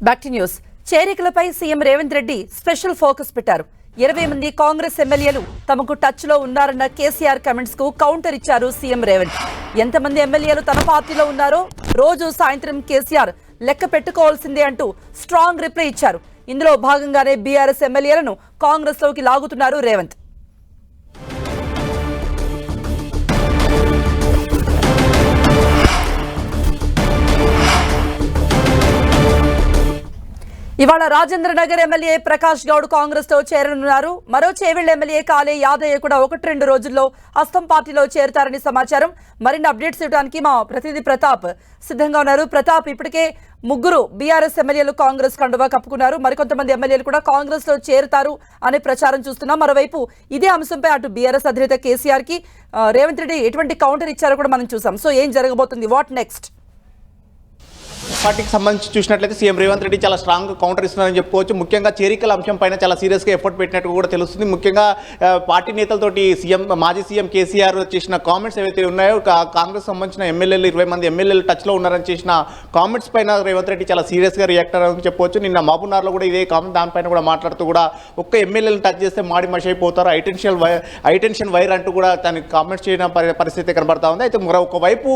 Back to news. చేరికలపై CM Revanth Reddy special focus పెట్టారు. 20 మంది కాంగ్రెస్ ఎమ్మెల్యేలు తమకు టచ్ లో ఉన్నారన్న కేసీఆర్ కమెంట్స్ కు కౌంటర్ ఇచ్చారు సీఎం రేవంత్. ఎంతమంది ఎమ్మెల్యేలు తన పార్టీలో ఉన్నారో రోజు సాయంత్రం కేసీఆర్ లెక్క పెట్టుకోవాల్సిందే అంటూ స్ట్రాంగ్ రిప్లై ఇచ్చారు. ఇందులో భాగంగానే బీఆర్ఎస్ ఎమ్మెల్యేలను కాంగ్రెస్ లోకి లాగుతున్నారు రేవంత్. ఇవాళ రాజేంద్ర నగర్ ఎమ్మెల్యే ప్రకాష్ గౌడ్ కాంగ్రెస్ తో చేరనున్నారు. మరో చేవెళ్ల ఎమ్మెల్యే కాళే యాదయ్య కూడా 1-2 రోజుల్లో హస్తం పార్టీలో చేరుతారని సమాచారం. మరిన్ని అప్డేట్స్ ఇవ్వడానికి మా ప్రతినిధి ప్రతాప్ సిద్ధంగా ఉన్నారు. ప్రతాప్, ఇప్పటికే 3 బీఆర్ఎస్ ఎమ్మెల్యేలు కాంగ్రెస్ కండువా కప్పుకున్నారు. మరికొంతమంది ఎమ్మెల్యేలు కూడా కాంగ్రెస్ లో చేరుతారు అనే ప్రచారం చూస్తున్నాం. మరోవైపు ఇదే అంశంపై అటు బీఆర్ఎస్ అధినేత కేసీఆర్ కి రేవంత్ రెడ్డి ఎటువంటి కౌంటర్ ఇచ్చారో కూడా మనం చూసాం. సో ఏం జరగబోతుంది, వాట్ నెక్స్ట్? పార్టీకి సంబంధించి చూసినట్లయితే సీఎం రేవంత్ రెడ్డి చాలా స్ట్రాంగ్ కౌంటర్ ఇస్తున్నారని చెప్పుకోవచ్చు. ముఖ్యంగా చేరికల అంశం పైన చాలా సీరియస్గా ఎఫర్ట్ పెట్టినట్టు కూడా తెలుస్తుంది. ముఖ్యంగా పార్టీ నేతలతోటి మాజీ సీఎం కేసీఆర్ చేసిన కామెంట్స్ ఏవైతే ఉన్నాయో, కాంగ్రెస్ సంబంధించిన ఎమ్మెల్యేలు 20 మంది ఎమ్మెల్యేలు టచ్లో ఉన్నారని చేసిన కామెంట్స్ పైన రేవంత్ రెడ్డి చాలా సీరియస్గా రియాక్ట్ అయ్యారని చెప్పవచ్చు. నిన్న మహబూబ్నగర్లో కూడా ఇదే కామెంట్ దానిపైన కూడా మాట్లాడుతూ కూడా ఒక్క ఎమ్మెల్యేలను టచ్ చేస్తే మాడి మషి అయిపోతారు, హైటెన్షన్ వైర్ అంటూ కూడా తనకి కామెంట్స్ చేయడం పరిస్థితి కనబడతా ఉంది. అయితే ఒకవైపు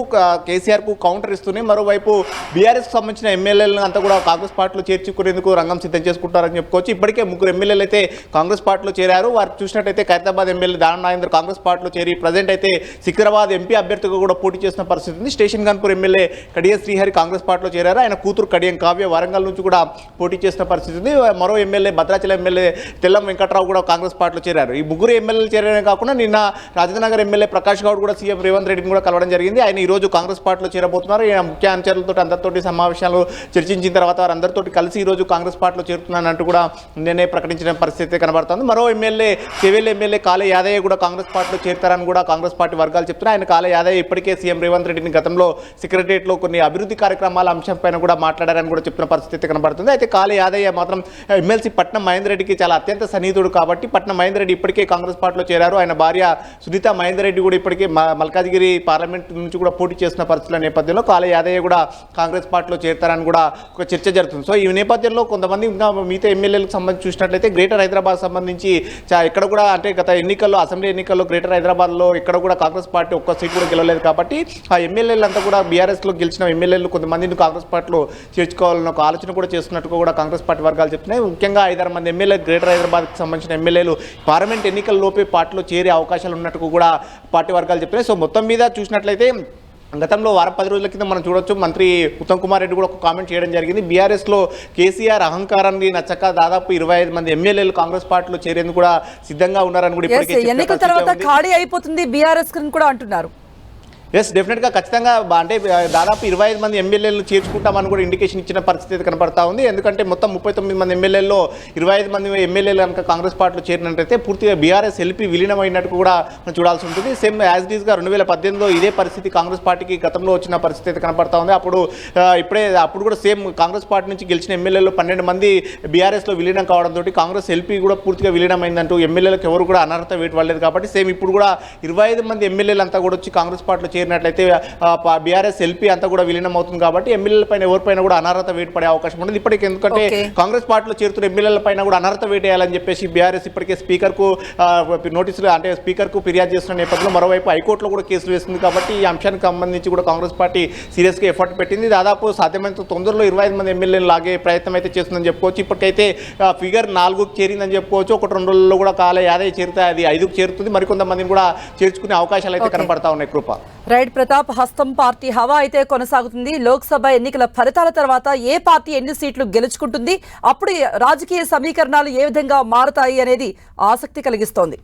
కేసీఆర్కు కౌంటర్ ఇస్తూనే మరోవైపు బీఆర్ఎస్ సంబంధించిన ఎమ్మెల్యేలను అంతా కూడా కాంగ్రెస్ పార్టీలో చేర్చుకునేందుకు రంగం సిద్ధం చేసుకుంటారని చెప్పుకోవచ్చు. ఇప్పటికే 3 ఎమ్మెల్యేలు అయితే కాంగ్రెస్ పార్టీలో చేరారు. వారు చూసినట్టయితే ఖైరతాబాద్ ఎమ్మెల్యే దానం నాగేందర్ కాంగ్రెస్ పార్టీలో చేరి ప్రజెంట్ అయితే సికింద్రాబాద్ ఎంపీ అభ్యర్థిగా కూడా పోటీ చేసిన పరిస్థితి ఉంది. స్టేషన్ గన్పూర్ ఎమ్మెల్యే కడియం శ్రీహరి కాంగ్రెస్ పార్టీలో చేరారు. ఆయన కూతురు కడియం కావ్య వరంగల్ నుంచి కూడా పోటీ చేసిన పరిస్థితి ఉంది. మరో ఎమ్మెల్యే భద్రాచలం ఎమ్మెల్యే తెల్లం వెంకట్రావు కూడా కాంగ్రెస్ పార్టీలో చేరారు. ఈ 3 ఎమ్మెల్యేలు చేరడమే కాకుండా నిన్న రాజేంద్ర నగర్ ఎమ్మెల్యే ప్రకాష్ గౌడ్ కూడా సీఎం రేవంత్ రెడ్డిని కూడా కలవడం జరిగింది. ఆయన ఈ రోజు కాంగ్రెస్ పార్టీలో చేరబోతున్నారు. ఈయన ముఖ్య అనుచరులతో అందరితోటి సమావేశాలు చర్చించిన తర్వాత వారందరితో కలిసి ఈ రోజు కాంగ్రెస్ పార్టీలో చేరుతున్నానంటూ కూడా నిన్నే ప్రకటించిన పరిస్థితి కనబడుతుంది. మరో ఎమ్మెల్యే చేవెళ్ల ఎమ్మెల్యే కాళే యాదయ్య కూడా కాంగ్రెస్ పార్టీలో చేరుతారని కూడా కాంగ్రెస్ పార్టీ వర్గాలు చెప్తున్నాయి. ఆయన కాళే యాదయ్య ఇప్పటికే సీఎం రేవంత్ రెడ్డిని గతంలో సెక్రటరియట్లో కొన్ని అభివృద్ధి కార్యక్రమాల అంశంపైన కూడా మాట్లాడారని కూడా చెప్తున్న పరిస్థితి కనబడుతుంది. అయితే కాళే యాదయ్య మాత్రం ఎమ్మెల్సీ పట్నం మహేందర్ రెడ్డికి చాలా అత్యంత సన్నిహితుడు కాబట్టి పట్నం మహేందర్ రెడ్డి ఇప్పటికే కాంగ్రెస్ పార్టీలో చేరారు. ఆయన భార్య సునీత మహేందర్ రెడ్డి కూడా ఇప్పటికే మల్కాజ్గిరి పార్లమెంట్ నుంచి కూడా పోటీ చేసిన పరిస్థితుల నేపథ్యంలో కాళే యాదయ్య కూడా కాంగ్రెస్ పార్టీలో చేరుతారని కూడా ఒక చర్చ జరుగుతుంది. సో ఈ నేపథ్యంలో కొంతమంది ఇంకా మిగతా ఎమ్మెల్యేలకు సంబంధించి చూసినట్లయితే గ్రేటర్ హైదరాబాద్ సంబంధించి ఇక్కడ కూడా అంటే గత ఎన్నికల్లో అసెంబ్లీ ఎన్నికల్లో గ్రేటర్ హైదరాబాద్లో ఇక్కడ కూడా కాంగ్రెస్ పార్టీ ఒక్క సీట్ కూడా గెలవలేదు కాబట్టి ఆ ఎమ్మెల్యేలు అంతా కూడా బీఆర్ఎస్లో గెలిచిన ఎమ్మెల్యేలు కొంతమందిని కాంగ్రెస్ పార్టీలో చేర్చుకోవాలన్న ఒక ఆలోచన కూడా చేస్తున్నట్టుగా కూడా కాంగ్రెస్ పార్టీ వర్గాలు చెప్తున్నాయి. ముఖ్యంగా 5-6 మంది ఎమ్మెల్యేలు గ్రేటర్ హైదరాబాద్కి సంబంధించిన ఎమ్మెల్యేలు పార్లమెంట్ ఎన్నికల్లోపే పార్టీలో చేరే అవకాశాలు ఉన్నట్టుగా కూడా పార్టీ వర్గాలు చెప్తున్నాయి. సో మొత్తం మీద చూసినట్లయితే గతంలో 10 రోజుల కింద మనం చూడొచ్చు మంత్రి ఉత్తమ్ కుమార్ రెడ్డి కూడా ఒక కామెంట్ చేయడం జరిగింది. బీఆర్ఎస్లో కేసీఆర్ అహంకారాన్ని నచ్చక దాదాపు 25 మంది ఎమ్మెల్యేలు కాంగ్రెస్ పార్టీలో చేరేందుకు కూడా సిద్ధంగా ఉన్నారని కూడా ఇప్పటికే ఎన్నికల తర్వాత ఖాళీ అయిపోతుంది బీఆర్ఎస్ కూడా అంటున్నారు. ఎస్, డెఫినెట్గా ఖచ్చితంగా అంటే దాదాపు 25 మంది ఎమ్మెల్యేలు చేర్చుకుంటామని కూడా ఇండికేషన్ ఇచ్చిన పరిస్థితి కనపడతా ఉంది. ఎందుకంటే మొత్తం 39 మంది ఎమ్మెల్యేల్లో 25 మంది ఎమ్మెల్యేలు కనుక కాంగ్రెస్ పార్టీలో చేరినట్టయితే పూర్తిగా బీఆర్ఎస్ ఎల్పీ విలీనమైనట్టు కూడా మనం చూడాల్సి ఉంటుంది. సేమ్ యాజ్ ఇట్ ఈస్గా 2018లో ఇదే పరిస్థితి కాంగ్రెస్ పార్టీకి గతంలో వచ్చిన పరిస్థితి కనపడతా ఉంది. అప్పుడు కూడా సేమ్ కాంగ్రెస్ పార్టీ నుంచి గెలిచిన ఎమ్మెల్యేలు 12 మంది బీఆర్ఎస్లో విలీనం కావడంతో కాంగ్రెస్ ఎల్పీ కూడా పూర్తిగా విలీనమైందంటూ ఎమ్మెల్యేలకు ఎవరు కూడా అనర్హత వేటు పడలేదు. కాబట్టి సేమ్ ఇప్పుడు కూడా 25 మంది ఎమ్మెల్యేలు అంతా కూడా వచ్చి కాంగ్రెస్ పార్టీలో చేరినట్లయితే బీఆర్ఎస్ ఎల్పీ అంతా కూడా విలీనం అవుతుంది కాబట్టి ఎమ్మెల్యేల పైన ఎవరిపైన కూడా అనర్హత వేటు పడే అవకాశం ఉంటుంది. ఇప్పటికే ఎందుకంటే కాంగ్రెస్ పార్టీలో చేరుతున్న ఎమ్మెల్యేల పైన కూడా అనర్హత వేటు వేయాలని చెప్పేసి బీఆర్ఎస్ ఇప్పటికే స్పీకర్కు నోటీసులు అంటే స్పీకర్కు ఫిర్యాదు చేస్తున్న నేపథ్యంలో మరోవైపు హైకోర్టులో కూడా కేసులు వేస్తుంది. కాబట్టి ఈ అంశానికి సంబంధించి కూడా కాంగ్రెస్ పార్టీ సీరియస్గా ఎఫర్ట్ పెట్టింది. దాదాపు సాధ్యమైనంత తొందరలో 25 మంది ఎమ్మెల్యేలు లాగే ప్రయత్నం అయితే చేస్తుందని చెప్పుకోవచ్చు. ఇప్పటికైతే ఫిగర్ 4కు చేరిందని చెప్పుకోవచ్చు. 1-2 రోజుల్లో కూడా కాలే యాదయ్య చేరితే అది 5కు చేరుతుంది. మరికొంతమందిని కూడా చేర్చుకునే అవకాశాలు అయితే కనపడతా ఉన్నాయి. కృప రైట్ ప్రతాప్, హస్తం పార్టీ హవా అయితే కొనసాగుతుంది. లోక్సభ ఎన్నికల ఫలితాల తర్వాత ఏ పార్టీ ఎన్ని సీట్లు గెలుచుకుంటుంది, అప్పుడు రాజకీయ సమీకరణాలు ఏ విధంగా మారుతాయి అనేది ఆసక్తి కలిగిస్తోంది.